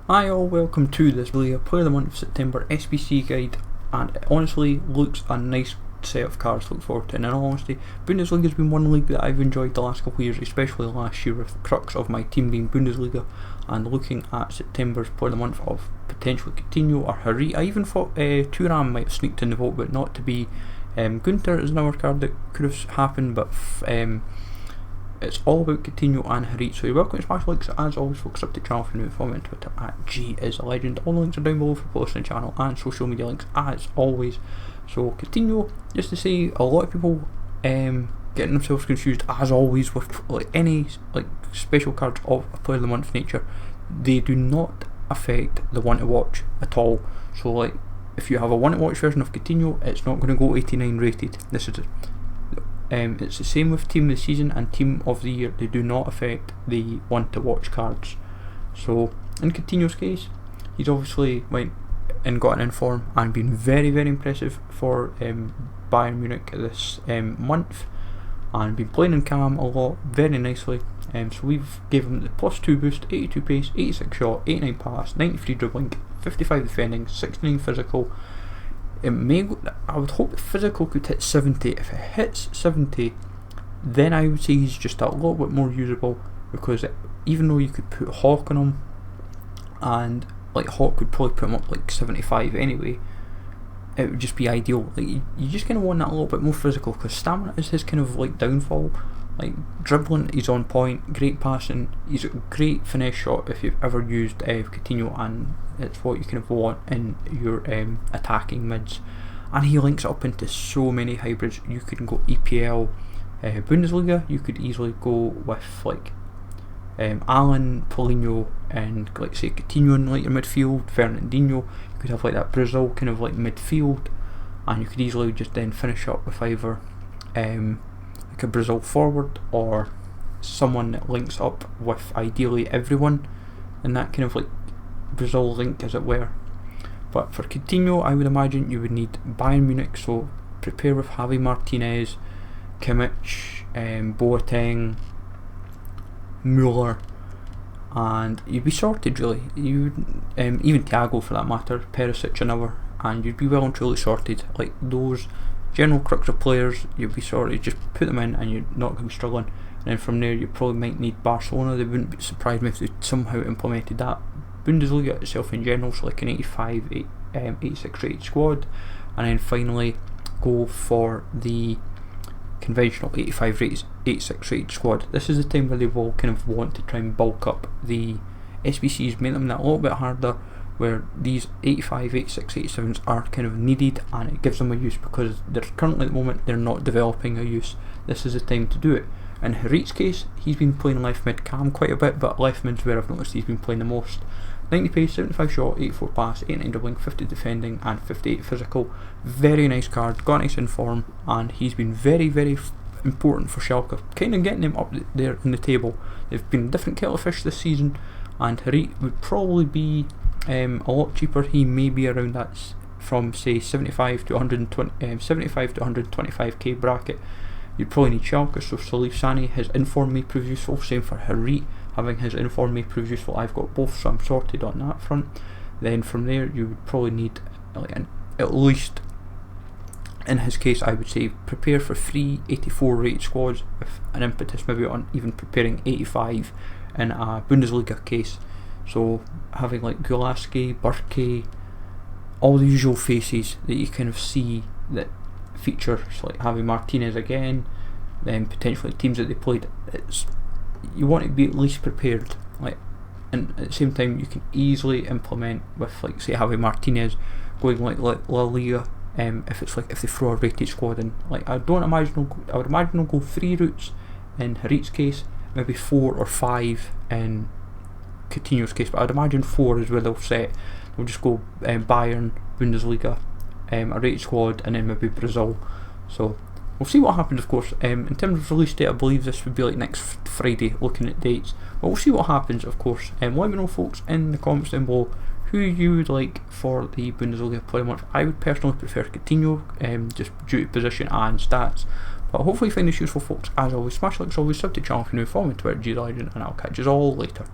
Hi all, welcome to this Bundesliga Player of the Month of September SBC guide, and it honestly looks a nice set of cards to look forward to. And in all honesty, Bundesliga has been one league that I've enjoyed the last couple of years, especially last year with the crux of my team being Bundesliga, and looking at September's Player of the Month of potentially Coutinho or Harit. I even thought Thuram might have sneaked in the vote, but not to be. Gunter is another card that could have happened, but it's all about Coutinho and Harit. So you're welcome to smash likes as always, folks. Up to the channel for new follow me on Twitter at GIsALegend. All the links are down below for posting the channel and social media links as always. So Coutinho, just to say, a lot of people getting themselves confused as always with any special cards of a Player of the Month nature. They do not affect the one to watch at all. So if you have a one to watch version of Coutinho, it's not going to go 89 rated. This is it. It's the same with Team of the Season and Team of the Year. They do not affect the one to watch cards. So in Coutinho's case, he's obviously went and got an inform and been very impressive for Bayern Munich this month, and been playing in cam a lot, very nicely. So we've gave him the +2 boost, 82 pace, 86 shot, 89 pass, 93 dribbling, 55 defending, 69 physical. It may go, I would hope the physical could hit 70. If it hits 70, then I would say he's just a little bit more usable, because even though you could put Hawk on him, and Hawk would probably put him up 75 anyway, it would just be ideal. You just kind of want that a little bit more physical, because stamina is his kind of downfall. Dribbling, he's on point, great passing, he's a great finesse shot if you've ever used Coutinho, and it's what you kind of want in your attacking mids. And he links up into so many hybrids. You can go EPL, Bundesliga, you could easily go with Alan, Paulinho, and say Coutinho in your midfield, Fernandinho. You could have that Brazil kind of midfield, and you could easily just then finish up with either a Brazil forward, or someone that links up with ideally everyone in that kind of Brazil link, as it were. But for Coutinho, I would imagine you would need Bayern Munich, so prepare with Javi Martinez, Kimmich, Boateng, Müller, and you'd be sorted really. Even Thiago for that matter, Perisic another, and you'd be well and truly sorted. Those general crux of players, you'd be sorted. Just put them in and you're not going to be struggling. And then from there you probably might need Barcelona. They wouldn't surprise me if they somehow implemented that. Bundesliga itself in general, so an 85, 86 rated squad, and then finally go for the conventional 85 rated, 86 rated squad. This is the time where they will kind of want to try and bulk up the SBCs, make them that a little bit harder, where these 85, 86, 87s are kind of needed, and it gives them a use, because they're currently at the moment they're not developing a use. This is the time to do it. In Harit's case, he's been playing left mid cam quite a bit, but left mid's where I've noticed he's been playing the most. 90 pace, 75 shot, 84 pass, 89 dribbling, 50 defending, and 58 physical. Very nice card, got nice inform, and he's been very important for Schalke, kind of getting them up there in the table. They've been a different kettle of fish this season, and Harit would probably be a lot cheaper. He may be around that from say 75 to 125k bracket. You'd probably need Schalke, so Salif Sani, his inform may prove useful. Same for Harit, having his inform may prove useful. I've got both, so I'm sorted on that front. Then from there you would probably need at least, in his case I would say, prepare for 3 84 rated squads, with an impetus maybe on even preparing 85 in a Bundesliga case. So having Gulaski, Burke, all the usual faces that you kind of see that feature, so having Martinez again, then potentially teams that they played. You want to be at least prepared, and at the same time you can easily implement with say having Martinez going La Liga. If it's if they throw a rated squad in, I would imagine they'll go 3 routes in Harit's case, maybe 4 or 5 in Coutinho's case, but I'd imagine 4 is where they'll set. They'll just go Bayern, Bundesliga, a rated squad, and then maybe Brazil. So we'll see what happens, of course. In terms of release date, I believe this would be next Friday, looking at dates, but we'll see what happens, of course. Let me know, folks, in the comments down below who you would like for the Bundesliga Player of the Month. I would personally prefer Coutinho, just due to position and stats, but hopefully you find this useful, folks. As always, smash like, always, sub to the channel if you're new, follow me on Twitter, GIsALegend, and I'll catch you all later.